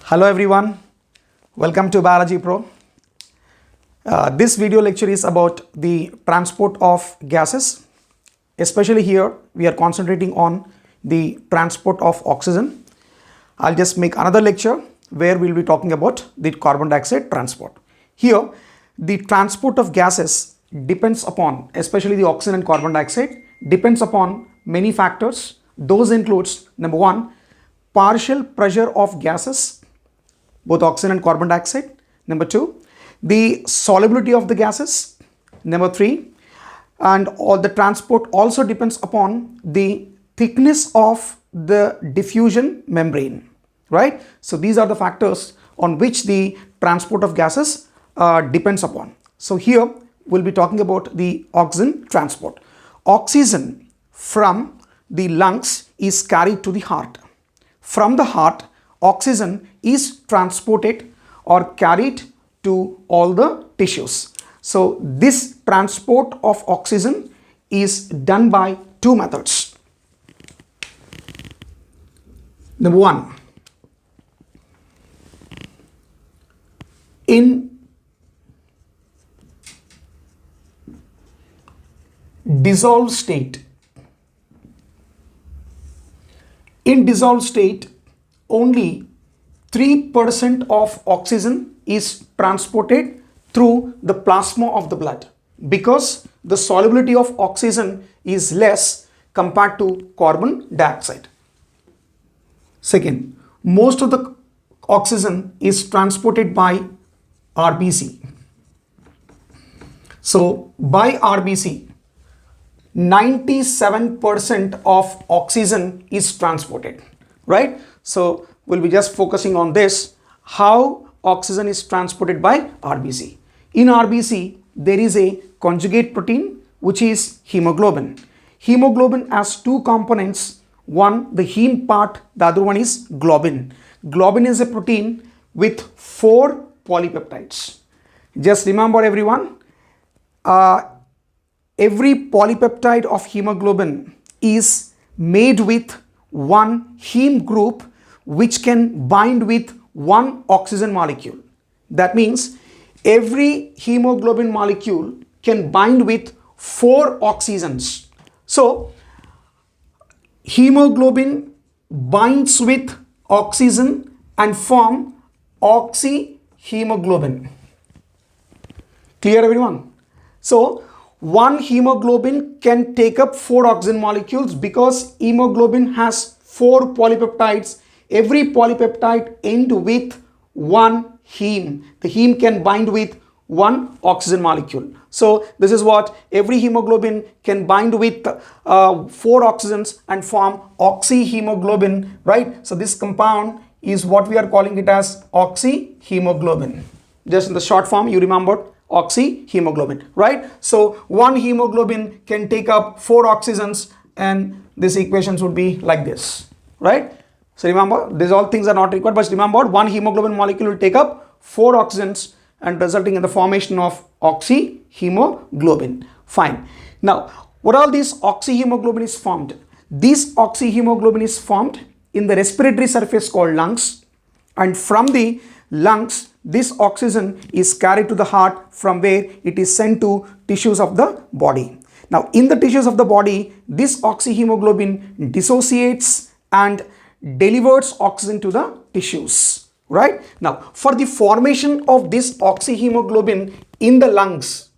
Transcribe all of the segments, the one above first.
Hello everyone, welcome to Biology Pro. This video lecture is about the transport of gases. Especially here we are concentrating on the transport of oxygen. I'll just make another lecture where we'll be talking about the carbon dioxide transport. Here the transport of gases depends upon, especially the oxygen and carbon dioxide, depends upon many factors. Those includes number one, partial pressure of gases, both oxygen and carbon dioxide. Number two, the solubility of the gases. Number three, and all the transport also depends upon the thickness of the diffusion membrane, right? So these are the factors on which the transport of gases depends upon. So here we'll be talking about the oxygen transport. Oxygen from the lungs is carried to the heart. From the heart, oxygen is transported or carried to all the tissues. So this transport of oxygen is done by two methods. Number one, in dissolved state. In dissolved state, only 3% of oxygen is transported through the plasma of the blood because the solubility of oxygen is less compared to carbon dioxide. Second, most of the oxygen is transported by RBC. So by RBC, 97% of oxygen is transported, right? So we'll be just focusing on this, how oxygen is transported by RBC. In RBC, there is a conjugate protein which is hemoglobin. Hemoglobin has two components, one the heme part, the other one is globin. Globin is a protein with 4 polypeptides. Just remember everyone, every polypeptide of hemoglobin is made with one heme group which can bind with one oxygen molecule. That means every hemoglobin molecule can bind with 4 oxygens. So hemoglobin binds with oxygen and form oxyhemoglobin. Clear everyone? So one hemoglobin can take up 4 oxygen molecules because hemoglobin has 4 polypeptides. Every polypeptide ends with one heme. The heme can bind with one oxygen molecule. So this is what every hemoglobin can bind with 4 oxygens and form oxyhemoglobin, right? So this compound is what we are calling it as oxyhemoglobin. Just in the short form, you remember oxyhemoglobin, right? So one hemoglobin can take up 4 oxygens and these equations would be like this, right? So remember, these all things are not required, but remember one hemoglobin molecule will take up 4 oxygens and resulting in the formation of oxyhemoglobin. Fine. Now, what all this oxyhemoglobin is formed? This oxyhemoglobin is formed in the respiratory surface called lungs, and from the lungs, this oxygen is carried to the heart from where it is sent to tissues of the body. Now, in the tissues of the body, this oxyhemoglobin dissociates and delivers oxygen to the tissues, right? Now, for the formation of this oxyhemoglobin in the lungs,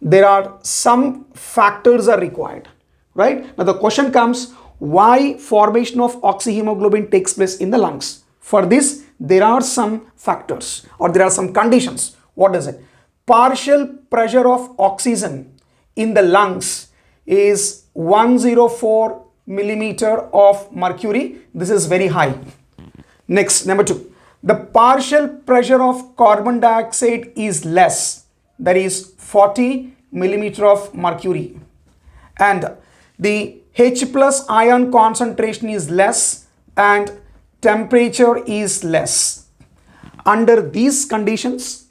there are some factors are required, right? Now, the question comes, why formation of oxyhemoglobin takes place in the lungs? For this, there are some factors or there are some conditions. What is it? Partial pressure of oxygen in the lungs is 104 millimeter of mercury. This is very high. Next, number 2, the partial pressure of carbon dioxide is less, that is 40 millimeter of mercury, and the H plus ion concentration is less and temperature is less. Under these conditions,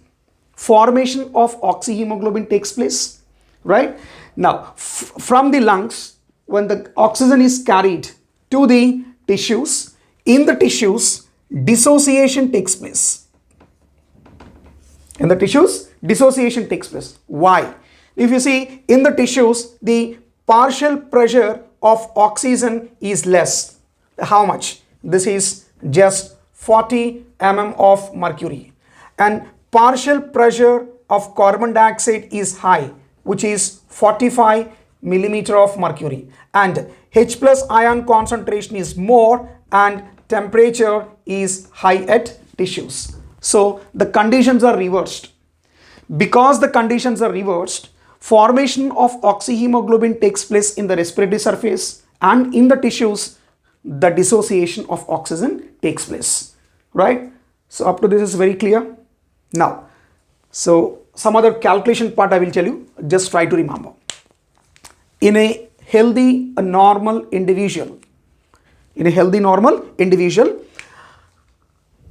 formation of oxyhemoglobin takes place, right? Now, from the lungs, when the oxygen is carried to the tissues, in the tissues dissociation takes place. In the tissues, dissociation takes place. Why? If you see in the tissues, the partial pressure of oxygen is less. How much? This is just 40 mm of mercury. And partial pressure of carbon dioxide is high, which is 45 millimeter of mercury. And H plus ion concentration is more and temperature is high at tissues. So the conditions are reversed. Because the conditions are reversed, formation of oxyhemoglobin takes place in the respiratory surface, and in the tissues, the dissociation of oxygen takes place. Right? So up to this is very clear. Now, so some other calculation part I will tell you, just try to remember. In a healthy, normal individual,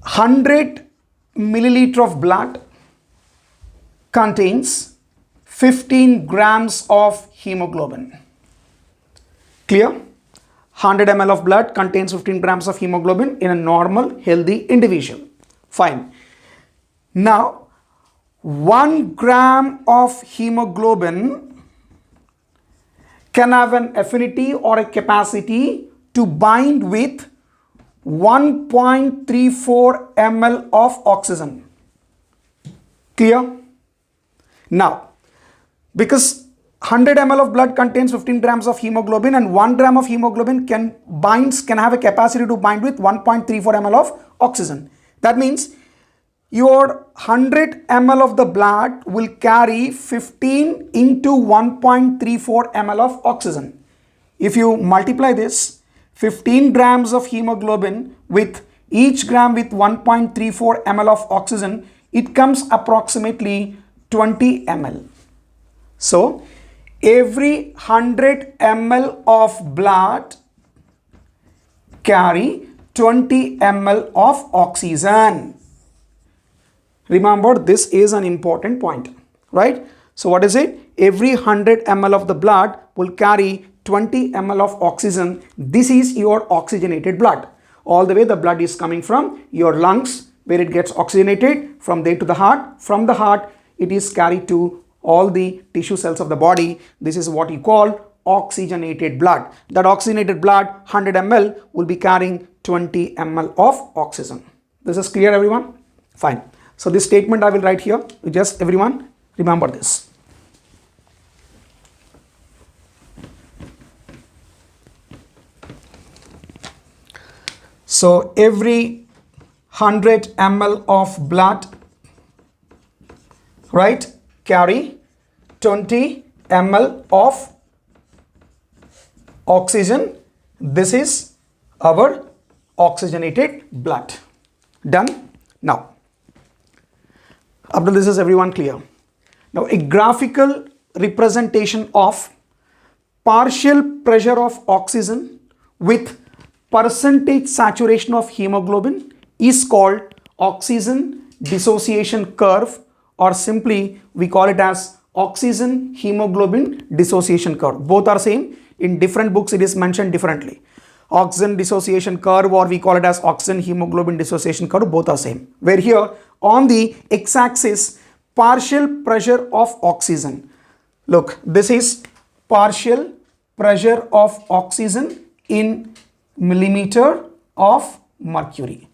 100 milliliter of blood contains 15 grams of hemoglobin. Clear? 100 ml of blood contains 15 grams of hemoglobin in a normal, healthy individual. Fine. Now, 1 gram of hemoglobin can have an affinity or a capacity to bind with 1.34 ml of oxygen. Clear? Now, because 100 ml of blood contains 15 grams of hemoglobin, and 1 gram of hemoglobin can have a capacity to bind with 1.34 ml of oxygen. That means your 100 ml of the blood will carry 15 into 1.34 ml of oxygen. If you multiply this, 15 grams of hemoglobin with each gram with 1.34 ml of oxygen, it comes approximately 20 ml. So, every 100 ml of blood carry 20 ml of oxygen. Remember, this is an important point, right? So what is it? Every 100 ml of the blood will carry 20 ml of oxygen. This is your oxygenated blood. All the way the blood is coming from your lungs, where it gets oxygenated, from there to the heart. From the heart, it is carried to all the tissue cells of the body. This is what you call oxygenated blood. That oxygenated blood, 100 ml, will be carrying 20 ml of oxygen. This is clear, everyone? Fine. So this statement I will write here. Just everyone remember this. So every 100 ml of blood, right, carry 20 ml of oxygen. This is our oxygenated blood. Done? Now, up to this is everyone clear? Now, a graphical representation of partial pressure of oxygen with percentage saturation of hemoglobin is called oxygen dissociation curve, or simply we call it as oxygen hemoglobin dissociation curve. Both are same. In different books it is mentioned differently. Oxygen dissociation curve, or we call it as oxygen hemoglobin dissociation curve, both are same. Where here on the x-axis, partial pressure of oxygen. Look, this is partial pressure of oxygen in millimeter of mercury.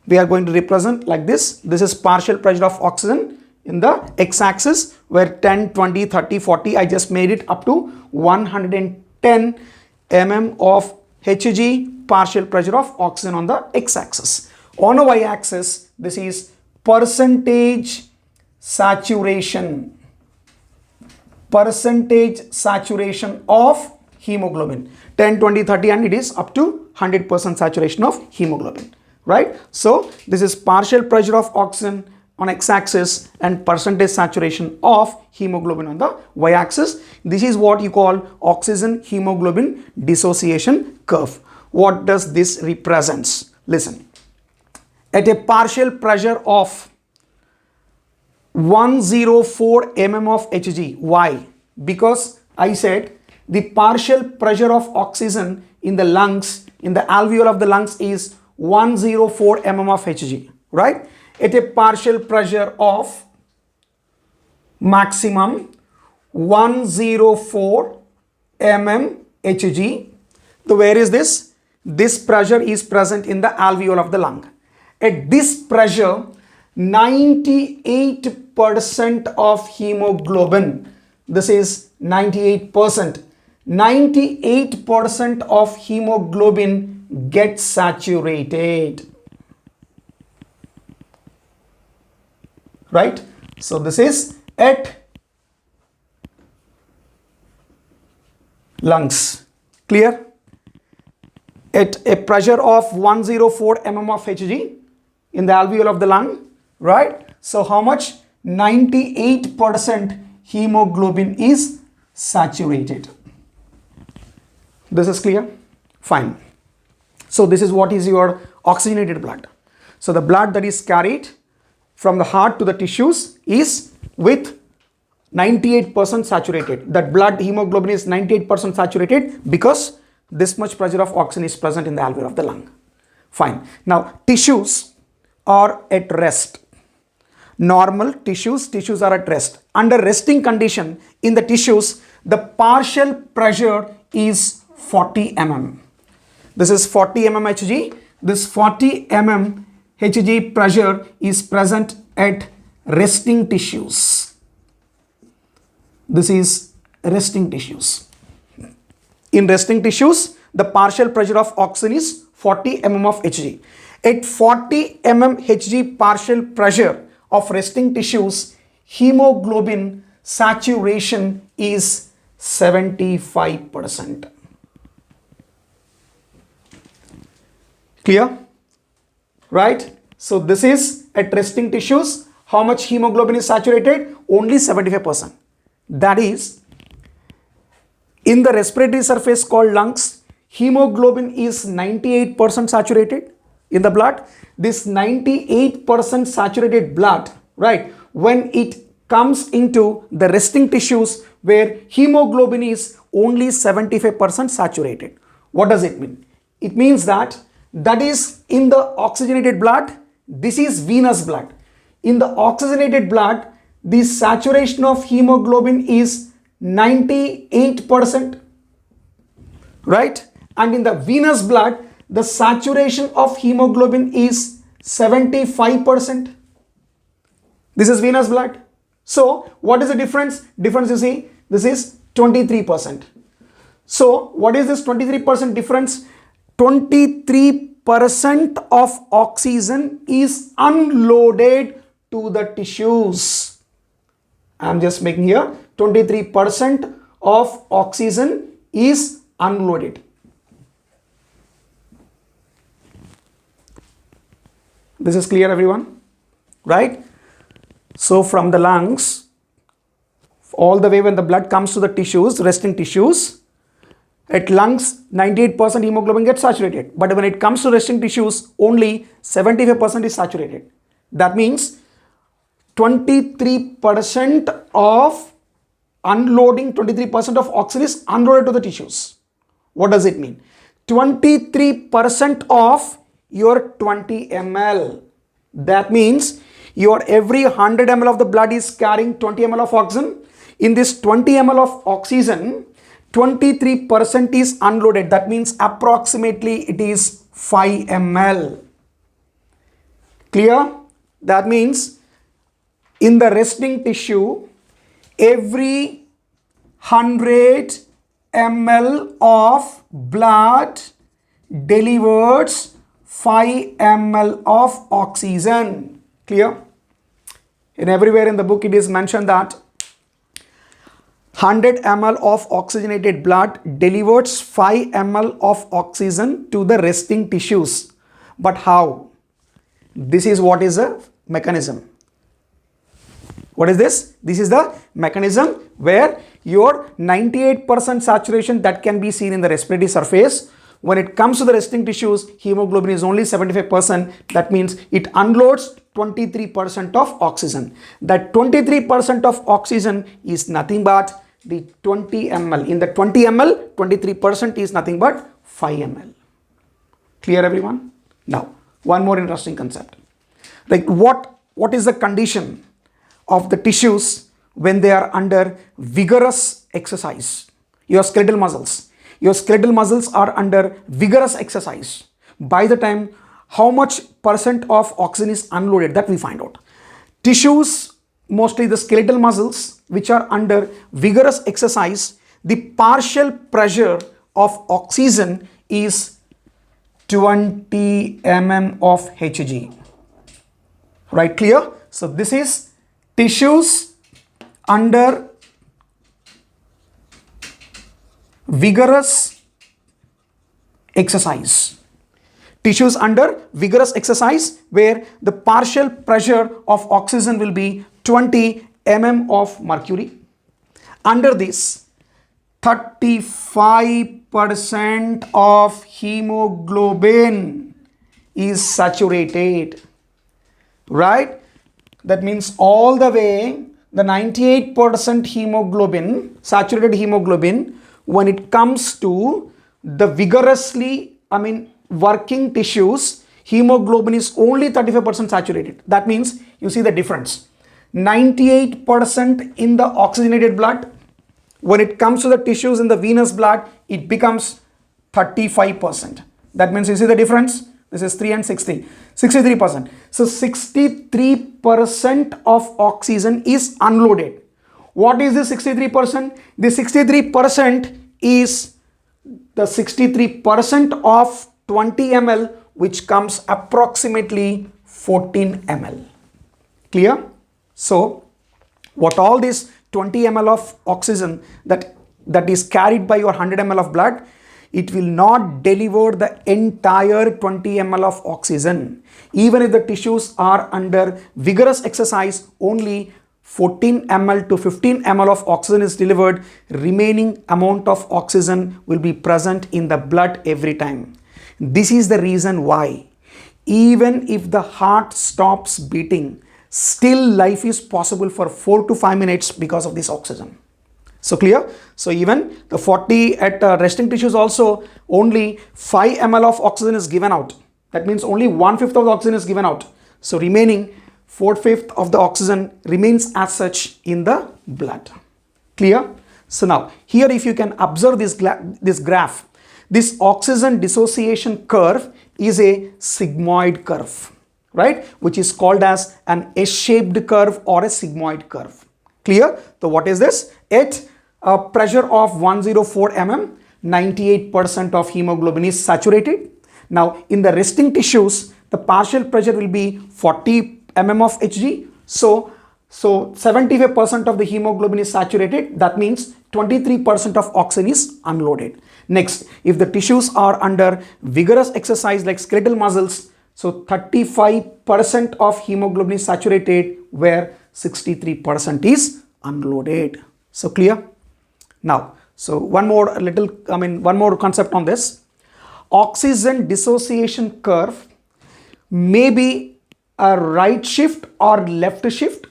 We are going to represent like this. This is partial pressure of oxygen in the x-axis, where 10, 20, 30, 40, I just made it up to 110 mm of Hg partial pressure of oxygen on the x-axis. On a y-axis, this is percentage saturation. Percentage saturation of hemoglobin. 10, 20, 30, and it is up to 100% saturation of hemoglobin. Right? So this is partial pressure of oxygen on x-axis and percentage saturation of hemoglobin on the y-axis. This is what you call oxygen hemoglobin dissociation curve. What does this represents? Listen. At a partial pressure of 104 mm of Hg. Why? Because I said the partial pressure of oxygen in the lungs, in the alveoli of the lungs, is 104 mm of Hg, right? At a partial pressure of maximum 104 mm Hg. So where is this? This pressure is present in the alveoli of the lung. At this pressure, 98% of hemoglobin, this is 98%, 98% of hemoglobin gets saturated, right? So this is at lungs. Clear? At a pressure of 104 mm of Hg in the alveoli of the lung, right? So how much? 98% hemoglobin is saturated. This is clear? Fine. So this is what is your oxygenated blood. So the blood that is carried from the heart to the tissues is with 98% saturated. That blood hemoglobin is 98% saturated because this much pressure of oxygen is present in the alveoli of the lung. Fine. Now tissues are at rest. Normal tissues are at rest. Under resting condition in the tissues, the partial pressure is 40 mm. This is 40 mm Hg. This 40 mm Hg pressure is present at resting tissues. This is resting tissues. In resting tissues, the partial pressure of oxygen is 40 mm of Hg. At 40 mm Hg partial pressure of resting tissues, hemoglobin saturation is 75%. Clear? Right? So this is at resting tissues. How much hemoglobin is saturated? Only 75%. That is, in the respiratory surface called lungs, hemoglobin is 98% saturated in the blood. This 98% saturated blood, right, when it comes into the resting tissues where hemoglobin is only 75% saturated. What does it mean? It means that is in the oxygenated blood. This is venous blood. In the oxygenated blood, the saturation of hemoglobin is 98%, right? And in the venous blood, the saturation of hemoglobin is 75%. This is venous blood. So what is the difference? Difference, you see, this is 23%. So what is this 23% difference? 23% of oxygen is unloaded to the tissues. I am just making here 23% of oxygen is unloaded. This is clear, everyone, right? So from the lungs, all the way when the blood comes to the tissues, resting tissues, at lungs 98% hemoglobin gets saturated. But when it comes to resting tissues, only 75% is saturated. That means 23% of unloading, 23% of oxygen is unloaded to the tissues. What does it mean? 23% of your 20 ml. That means your every 100 ml of the blood is carrying 20 ml of oxygen. In this 20 ml of oxygen, 23% is unloaded. That means approximately it is 5 ml. Clear? That means in the resting tissue, every 100 ml of blood delivers 5 ml of oxygen. Clear? In everywhere in the book it is mentioned that 100 ml of oxygenated blood delivers 5 ml of oxygen to the resting tissues. But how? This is what is the mechanism. What is this? This is the mechanism where your 98% saturation that can be seen in the respiratory surface, when it comes to the resting tissues, hemoglobin is only 75%. That means it unloads 23% of oxygen. That 23% of oxygen is nothing but the 20 ml. In the 20 ml, 23% is nothing but 5 ml. Clear, everyone? Now, one more interesting concept. Like what is the condition of the tissues when they are under vigorous exercise? Your skeletal muscles. Your skeletal muscles are under vigorous exercise. By the time, how much percent of oxygen is unloaded, that we find out. Tissues, mostly the skeletal muscles, which are under vigorous exercise, the partial pressure of oxygen is 20 mm of Hg. Right, clear? So this is tissues under vigorous exercise. Tissues under vigorous exercise where the partial pressure of oxygen will be 20 mm of mercury. Under this, 35% of hemoglobin is saturated, right? That means all the way the 98% hemoglobin, saturated hemoglobin, when it comes to the vigorously, working tissues, hemoglobin is only 35% saturated. That means you see the difference. 98% in the oxygenated blood. When it comes to the tissues in the venous blood, it becomes 35%. That means you see the difference. This is 3 and 60. 63%. So 63% of oxygen is unloaded. What is the 63%? The 63% is the 63% of 20 ml, which comes approximately 14 ml. Clear? So what all this 20 ml of oxygen that is carried by your 100 ml of blood, it will not deliver the entire 20 ml of oxygen. Even if the tissues are under vigorous exercise, only 14 ml to 15 ml of oxygen is delivered. Remaining amount of oxygen will be present in the blood every time. This is the reason why even if the heart stops beating, still life is possible for 4 to 5 minutes because of this oxygen. So clear? So even the 40 at resting tissues also, only 5 ml of oxygen is given out. That means only 1/5 of the oxygen is given out. So remaining 4/5 of the oxygen remains as such in the blood. Clear? So now here if you can observe this graph, this oxygen dissociation curve is a sigmoid curve, right? Which is called as an S-shaped curve or a sigmoid curve. Clear? So what is this? At a pressure of 104 mm, 98% of hemoglobin is saturated. Now in the resting tissues, the partial pressure will be 40 mm of Hg. So 75% of the hemoglobin is saturated. That means 23% of oxygen is unloaded. Next, if the tissues are under vigorous exercise like skeletal muscles, so 35% of hemoglobin is saturated where 63% is unloaded. So clear? Now, so one more concept on this. Oxygen dissociation curve may be a right shift or left shift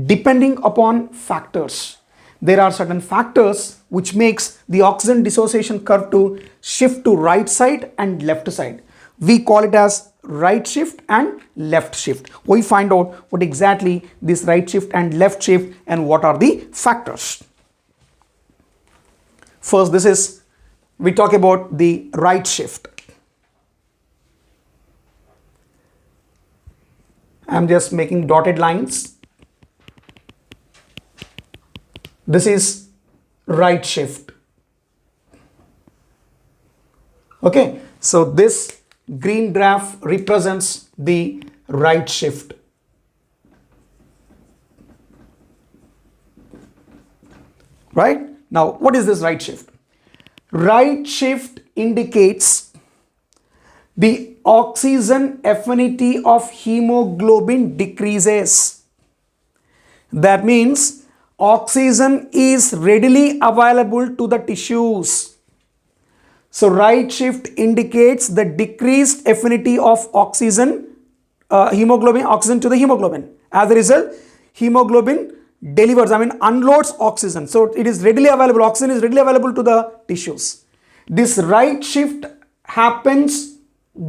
depending upon factors. There are certain factors which makes the oxygen dissociation curve to shift to right side and left side. We call it as right shift and left shift. We find out what exactly this right shift and left shift and what are the factors. First, we talk about the right shift. I'm just making dotted lines. This is right shift. Okay, so this green graph represents the right shift. Right? Now, what is this right shift? Right shift indicates the oxygen affinity of hemoglobin decreases. That means oxygen is readily available to the tissues. So right shift indicates the decreased affinity of oxygen to the hemoglobin. As a result, hemoglobin unloads oxygen. So it is readily available, oxygen is readily available to the tissues. This right shift happens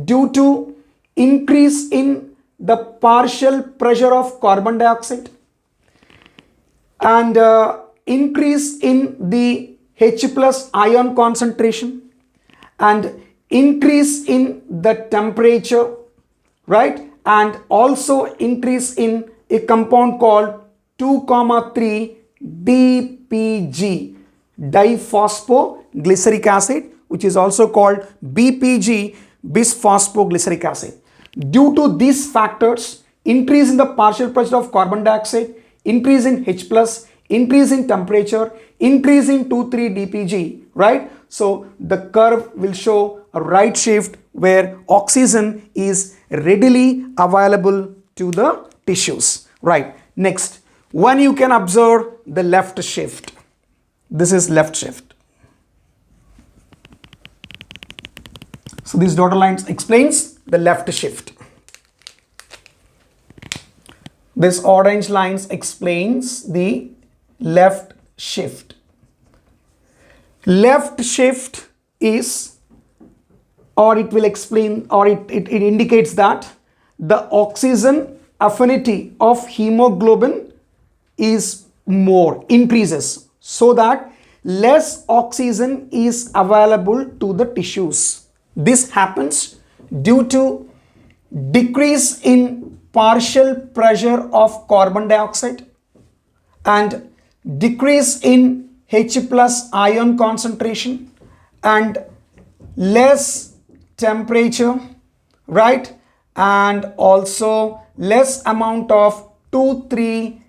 due to increase in the partial pressure of carbon dioxide and increase in the H plus ion concentration and increase in the temperature, right? And also increase in a compound called 2,3 DPG, diphosphoglyceric acid, which is also called BPG, bisphosphoglyceric acid. Due to these factors, increase in the partial pressure of carbon dioxide, increase in H plus, increase in temperature, increase in 2,3 DPG, right? So the curve will show a right shift where oxygen is readily available to the tissues, right? Next, when you can observe the left shift. This is left shift. So these dotted lines explains the left shift. This orange lines explains the left shift. Left shift is, or it will explain, or it indicates that the oxygen affinity of hemoglobin is more, increases, so that less oxygen is available to the tissues. This happens due to decrease in partial pressure of carbon dioxide and decrease in H plus ion concentration and less temperature, right? And also less amount of 2,3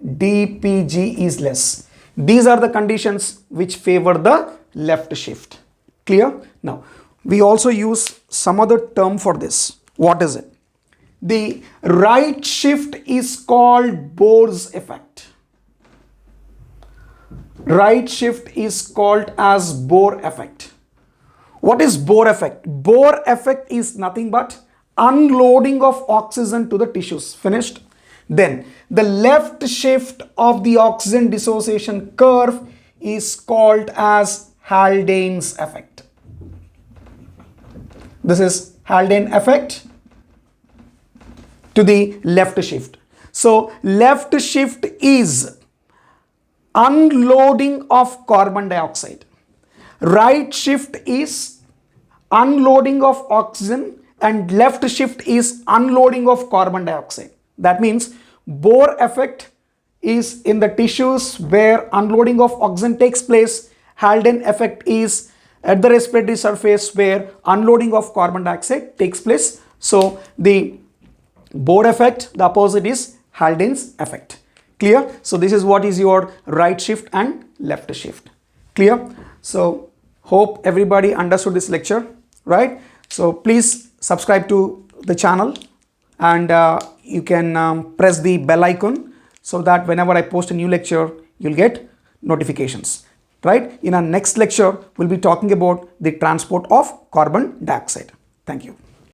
DPG is less. These are the conditions which favor the left shift. Clear? Now, we also use some other term for this. What is it? The right shift is called Bohr's effect. Right shift is called as Bohr effect. What is Bohr effect? Bohr effect is nothing but unloading of oxygen to the tissues. Finished? Then the left shift of the oxygen dissociation curve is called as Haldane's effect. This is Haldane effect to the left shift. So left shift is unloading of carbon dioxide. Right shift is unloading of oxygen and left shift is unloading of carbon dioxide. That means Bohr effect is in the tissues where unloading of oxygen takes place. Haldane effect is at the respiratory surface where unloading of carbon dioxide takes place. So the Bohr effect, the opposite is Haldane's effect. Clear? So this is what is your right shift and left shift. Clear? So hope everybody understood this lecture, right? So please subscribe to the channel and you can press the bell icon so that whenever I post a new lecture, you'll get notifications, right? In our next lecture, we'll be talking about the transport of carbon dioxide. Thank you.